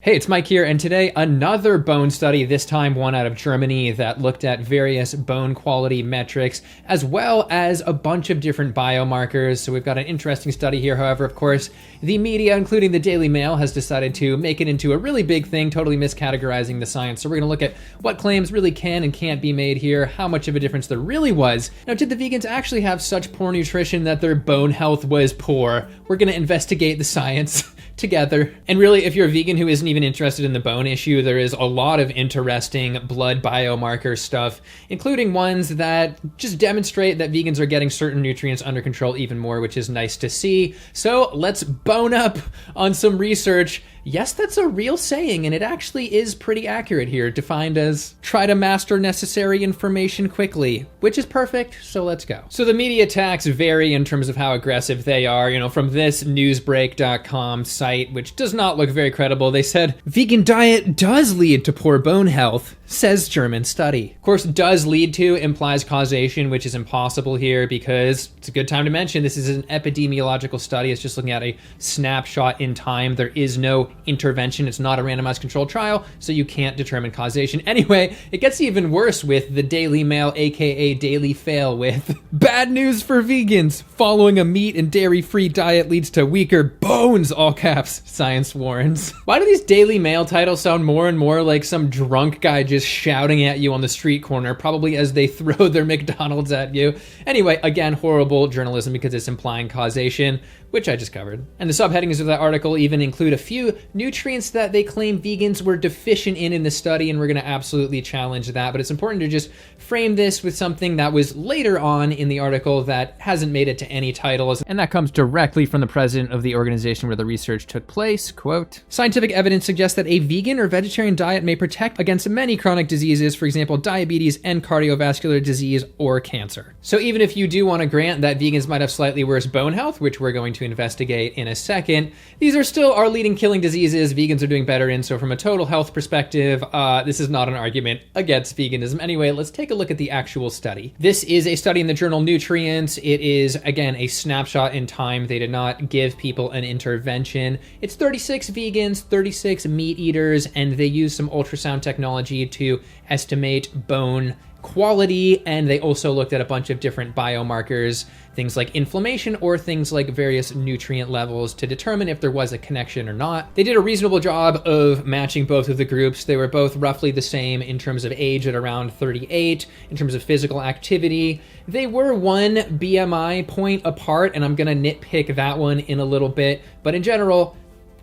Hey, it's Mike here, and today another bone study, this time one out of Germany, that looked at various bone quality metrics, as well as a bunch of different biomarkers. So we've got an interesting study here. However, of course, the media, including the Daily Mail, has decided to make it into a really big thing, totally miscategorizing the science. So we're going to look at what claims really can and can't be made here, how much of a difference there really was. Now, did the vegans actually have such poor nutrition that their bone health was poor? We're going to investigate the science together. And really, if you're a vegan who isn't even interested in the bone issue, there is a lot of interesting blood biomarker stuff, including ones that just demonstrate that vegans are getting certain nutrients under control even more, which is nice to see. So let's bone up on some research. Yes, that's a real saying, and it actually is pretty accurate here, defined as try to master necessary information quickly, which is perfect, so let's go. So the media attacks vary in terms of how aggressive they are. From this newsbreak.com site, which does not look very credible, they said, vegan diet does lead to poor bone health, says German study. Of course, does lead to implies causation, which is impossible here because it's a good time to mention this is an epidemiological study. It's just looking at a snapshot in time. There is no intervention. It's not a randomized controlled trial, so you can't determine causation. Anyway, it gets even worse with the Daily Mail, aka Daily Fail, with bad news for vegans. Following a meat and dairy-free diet leads to weaker bones, all caps, science warns. Why do these Daily Mail titles sound more and more like some drunk guy just shouting at you on the street corner, probably as they throw their McDonald's at you? Anyway, again, horrible journalism because it's implying causation, which I just covered. And the subheadings of that article even include a few nutrients that they claim vegans were deficient in the study, and we're going to absolutely challenge that. But it's important to just frame this with something that was later on in the article that hasn't made it to any titles, and that comes directly from the president of the organization where the research took place. Quote, scientific evidence suggests that a vegan or vegetarian diet may protect against many chronic diseases, for example, diabetes and cardiovascular disease or cancer. So even if you do want to grant that vegans might have slightly worse bone health, which we're going to investigate in a second, these are still our leading killing diseases vegans are doing better in. So from a total health perspective, this is not an argument against veganism. Anyway, let's take a look at the actual study. This is a study in the journal Nutrients. It is, again, a snapshot in time. They did not give people an intervention. It's 36 vegans, 36 meat eaters, and they use some ultrasound technology to estimate bone quality, and they also looked at a bunch of different biomarkers, things like inflammation or things like various nutrient levels to determine if there was a connection or not. They did a reasonable job of matching both of the groups. They were both roughly the same in terms of age at around 38, in terms of physical activity. They were one BMI point apart, and I'm gonna nitpick that one in a little bit, but in general,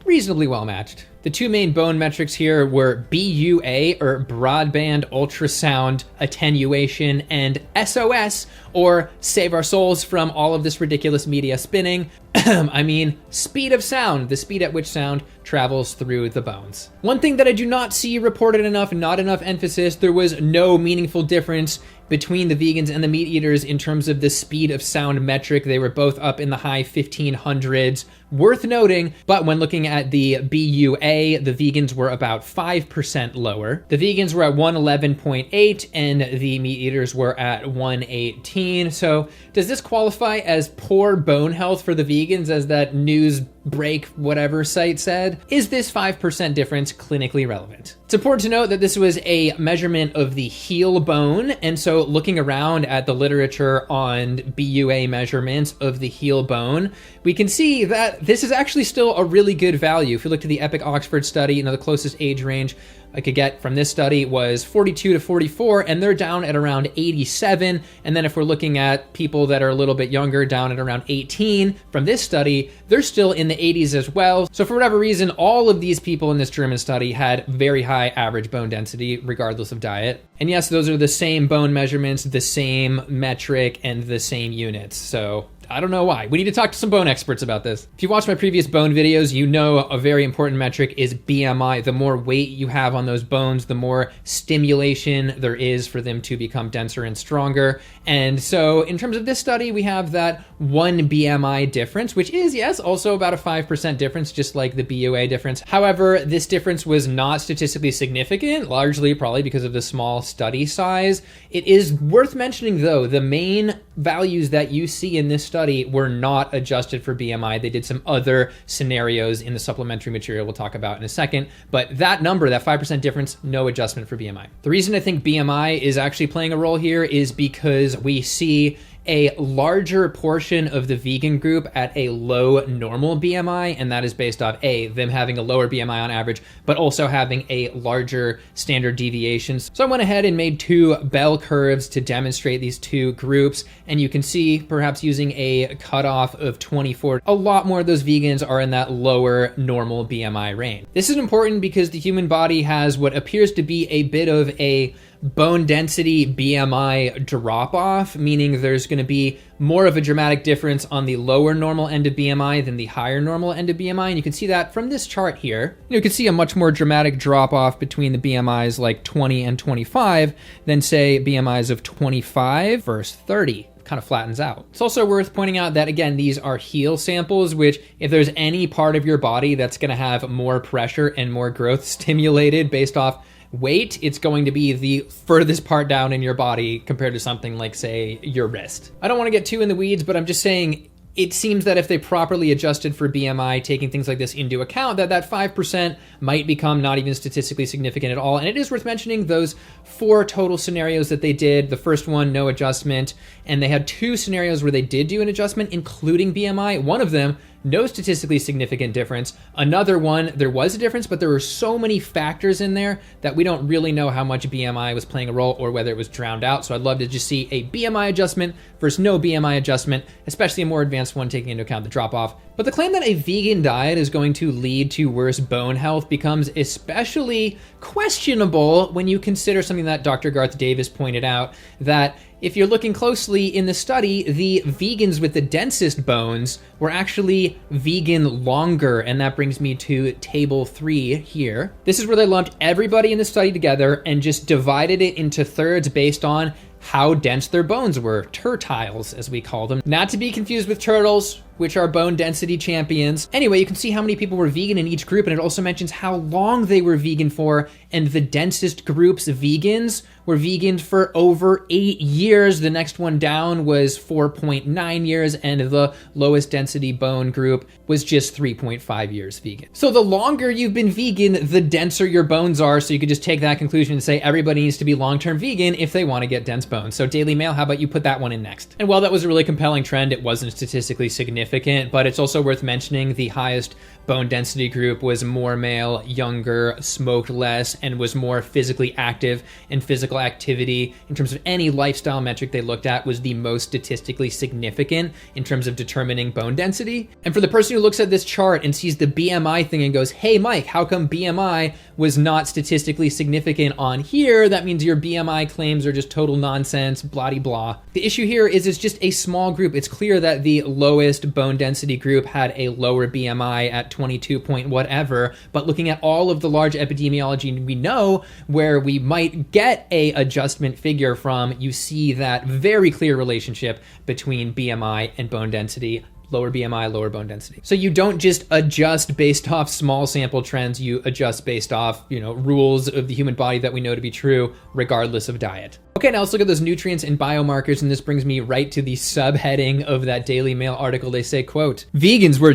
reasonably well matched. The two main bone metrics here were BUA, or broadband ultrasound attenuation, and SOS, or save our souls from all of this ridiculous media spinning. I mean, speed of sound, the speed at which sound travels through the bones. One thing that I do not see reported enough, not enough emphasis, there was no meaningful difference between the vegans and the meat eaters in terms of the speed of sound metric. They were both up in the high 1500s. Worth noting, but when looking at the BUA, the vegans were about 5% lower. The vegans were at 111.8 and the meat eaters were at 118. So does this qualify as poor bone health for the vegans, as that news break whatever site said? Is this 5% difference clinically relevant? It's important to note that this was a measurement of the heel bone, and so looking around at the literature on BUA measurements of the heel bone, we can see that this is actually still a really good value. If you look to the Epic Oxford study, the closest age range I could get from this study was 42 to 44, and they're down at around 87. And then if we're looking at people that are a little bit younger, down at around 18 from this study, they're still in the 80s as well. So for whatever reason, all of these people in this German study had very high average bone density, regardless of diet. And yes, those are the same bone measurements, the same metric, and the same units. So I don't know why. We need to talk to some bone experts about this. If you watch my previous bone videos, you know a very important metric is BMI. The more weight you have on those bones, the more stimulation there is for them to become denser and stronger. And so in terms of this study, we have that 1 BMI difference, which is, yes, also about a 5% difference, just like the BUA difference. However, this difference was not statistically significant, largely probably because of the small study size. It is worth mentioning, though, the main values that you see in this study were not adjusted for BMI. They did some other scenarios in the supplementary material we'll talk about in a second. But that number, that 5% difference, no adjustment for BMI. The reason I think BMI is actually playing a role here is because we see a larger portion of the vegan group at a low normal BMI, and that is based off them having a lower BMI on average, but also having a larger standard deviations. So I went ahead and made two bell curves to demonstrate these two groups, and you can see, perhaps using a cutoff of 24, a lot more of those vegans are in that lower normal BMI range. This is important because the human body has what appears to be a bit of a bone density BMI drop-off, meaning there's going to be more of a dramatic difference on the lower normal end of BMI than the higher normal end of BMI. And you can see that from this chart here. You can see a much more dramatic drop-off between the BMIs like 20 and 25 than, say, BMIs of 25 versus 30. Kind of flattens out. It's also worth pointing out that, again, these are heel samples, which if there's any part of your body that's going to have more pressure and more growth stimulated based off weight, it's going to be the furthest part down in your body compared to something like, say, your wrist. I don't want to get too in the weeds, but I'm just saying it seems that if they properly adjusted for BMI, taking things like this into account, that 5% might become not even statistically significant at all. And it is worth mentioning those 4 total scenarios that they did. The first one, no adjustment. And they had 2 scenarios where they did do an adjustment, including BMI. One of them, no statistically significant difference. Another one, there was a difference, but there were so many factors in there that we don't really know how much BMI was playing a role or whether it was drowned out. So I'd love to just see a BMI adjustment versus no BMI adjustment, especially a more advanced one taking into account the drop-off. But the claim that a vegan diet is going to lead to worse bone health becomes especially questionable when you consider something that Dr. Garth Davis pointed out, that if you're looking closely in the study, the vegans with the densest bones were actually vegan longer, and that brings me to table 3 here. This is where they lumped everybody in the study together and just divided it into thirds based on how dense their bones were, tertiles as we call them. Not to be confused with turtles, which are bone density champions. Anyway, you can see how many people were vegan in each group, and it also mentions how long they were vegan for, and the densest groups of vegans were vegan for over 8 years. The next one down was 4.9 years, and the lowest density bone group was just 3.5 years vegan. So the longer you've been vegan, the denser your bones are, so you could just take that conclusion and say everybody needs to be long-term vegan if they want to get dense bones. So Daily Mail, how about you put that one in next? And while that was a really compelling trend, it wasn't statistically significant, but it's also worth mentioning the highest bone density group was more male, younger, smoked less, and was more physically active, and physical activity in terms of any lifestyle metric they looked at was the most statistically significant in terms of determining bone density. And for the person who looks at this chart and sees the BMI thing and goes, hey Mike, how come BMI was not statistically significant on here? That means your BMI claims are just total nonsense, blah de blah. The issue here is it's just a small group. It's clear that the lowest bone density group had a lower BMI at 22 point whatever, but looking at all of the large epidemiology we know where we might get a adjustment figure from, you see that very clear relationship between BMI and bone density. Lower BMI, lower bone density. So you don't just adjust based off small sample trends, you adjust based off, rules of the human body that we know to be true, regardless of diet. Okay, now let's look at those nutrients and biomarkers, and this brings me right to the subheading of that Daily Mail article. They say, quote, vegans were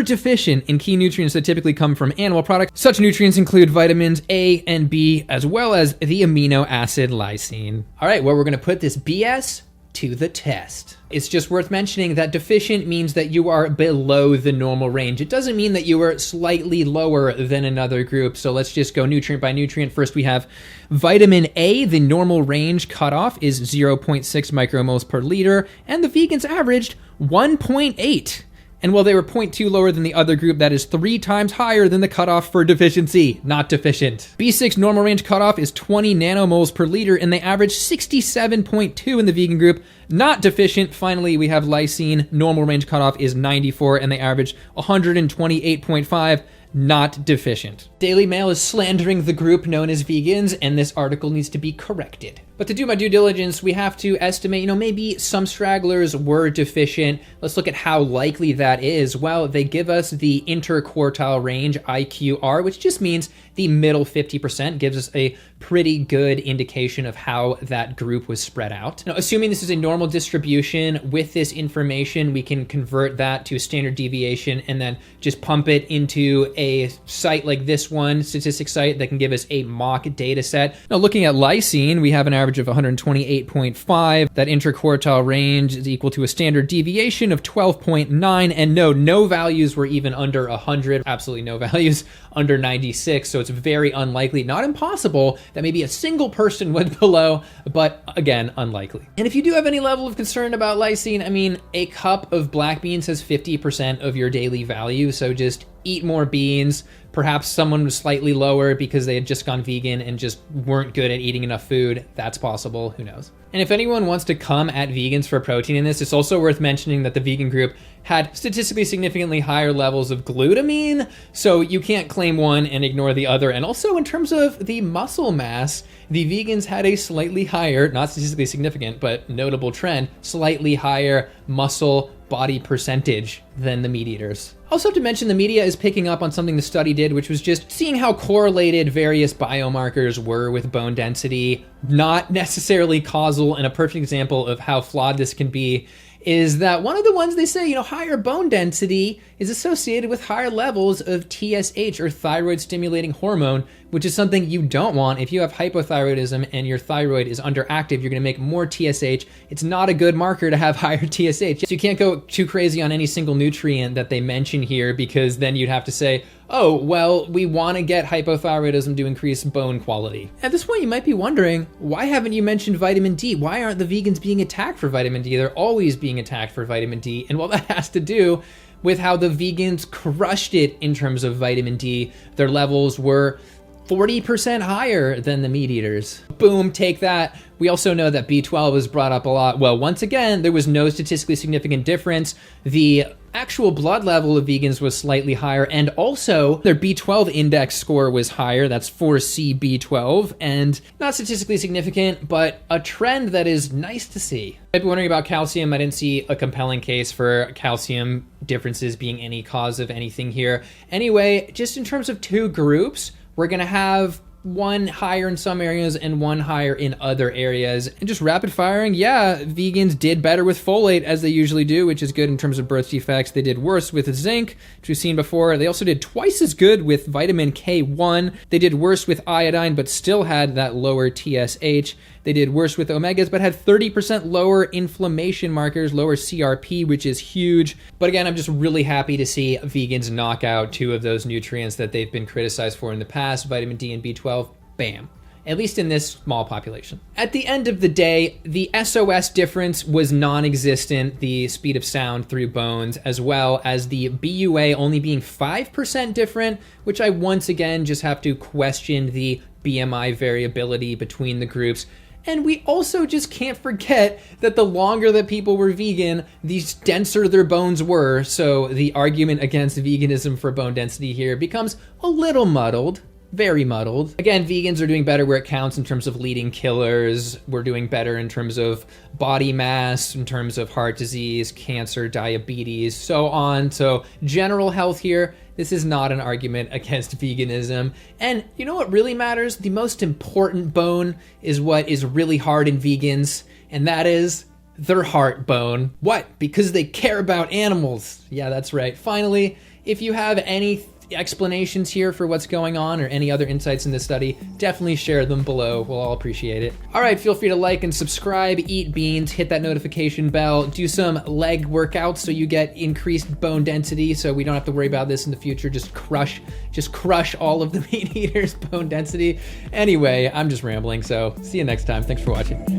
deficient in key nutrients that typically come from animal products. Such nutrients include vitamins A and B, as well as the amino acid lysine. All right, well, we're gonna put this BS to the test. It's just worth mentioning that deficient means that you are below the normal range. It doesn't mean that you are slightly lower than another group. So let's just go nutrient by nutrient. First, we have vitamin A. The normal range cutoff is 0.6 micromoles per liter, and the vegans averaged 1.8. And while they were 0.2 lower than the other group, that is 3 times higher than the cutoff for deficiency, not deficient. B6 normal range cutoff is 20 nanomoles per liter, and they average 67.2 in the vegan group, not deficient. Finally, we have lysine. Normal range cutoff is 94, and they average 128.5, not deficient. Daily Mail is slandering the group known as vegans, and this article needs to be corrected. But to do my due diligence, we have to estimate, maybe some stragglers were deficient. Let's look at how likely that is. Well, they give us the interquartile range, IQR, which just means the middle 50%, gives us a pretty good indication of how that group was spread out. Now, assuming this is a normal distribution, with this information, we can convert that to a standard deviation and then just pump it into a site like this one, statistics site, that can give us a mock data set. Now, looking at lysine, we have an average of 128.5. That interquartile range is equal to a standard deviation of 12.9. And no values were even under 100. Absolutely no values under 96. So it's very unlikely, not impossible, that maybe a single person went below, but again, unlikely. And if you do have any level of concern about lysine, a cup of black beans has 50% of your daily value. So just eat more beans. Perhaps someone was slightly lower because they had just gone vegan and just weren't good at eating enough food. That's possible, who knows? And if anyone wants to come at vegans for protein in this, it's also worth mentioning that the vegan group had statistically significantly higher levels of glutamine, so you can't claim one and ignore the other. And also in terms of the muscle mass, the vegans had a slightly higher, not statistically significant, but notable trend, slightly higher muscle body percentage than the meat eaters. Also have to mention the media is picking up on something the study did, which was just seeing how correlated various biomarkers were with bone density, not necessarily causal. And a perfect example of how flawed this can be is that one of the ones they say, higher bone density is associated with higher levels of TSH, or thyroid stimulating hormone, which is something you don't want. If you have hypothyroidism and your thyroid is underactive, you're gonna make more TSH. It's not a good marker to have higher TSH. So you can't go too crazy on any single nutrient that they mention here, because then you'd have to say, oh, well, we wanna get hypothyroidism to increase bone quality. At this point, you might be wondering, why haven't you mentioned vitamin D? Why aren't the vegans being attacked for vitamin D? They're always being attacked for vitamin D. And well, that has to do with how the vegans crushed it in terms of vitamin D. Their levels were 40% higher than the meat eaters. Boom, take that. We also know that B12 was brought up a lot. Well, once again, there was no statistically significant difference. The actual blood level of vegans was slightly higher, and also their B12 index score was higher. That's 4CB12, and not statistically significant, but a trend that is nice to see. You might be wondering about calcium. I didn't see a compelling case for calcium differences being any cause of anything here. Anyway, just in terms of two groups, we're gonna have one higher in some areas and one higher in other areas. And just rapid firing, yeah, vegans did better with folate as they usually do, which is good in terms of birth defects. They did worse with zinc, which we've seen before. They also did twice as good with vitamin K1. They did worse with iodine, but still had that lower TSH. They did worse with omegas, but had 30% lower inflammation markers, lower CRP, which is huge. But again, I'm just really happy to see vegans knock out two of those nutrients that they've been criticized for in the past, vitamin D and B12, bam. At least in this small population. At the end of the day, the SOS difference was non-existent, the speed of sound through bones, as well as the BUA only being 5% different, which I once again just have to question the BMI variability between the groups. And we also just can't forget that the longer that people were vegan, the denser their bones were. So the argument against veganism for bone density here becomes a little muddled. Very muddled. Again, vegans are doing better where it counts in terms of leading killers. We're doing better in terms of body mass, in terms of heart disease, cancer, diabetes, so on. So general health here, this is not an argument against veganism. And you know what really matters? The most important bone is what is really hard in vegans, and that is their heart bone. What? Because they care about animals. Yeah, that's right. Finally, if you have any explanations here for what's going on or any other insights in this study, definitely share them below. We'll all appreciate it. All right, feel free to like and subscribe, eat beans, hit that notification bell, do some leg workouts so you get increased bone density so we don't have to worry about this in the future. Just crush all of the meat eaters' bone density. Anyway, I'm just rambling, so see you next time. Thanks for watching.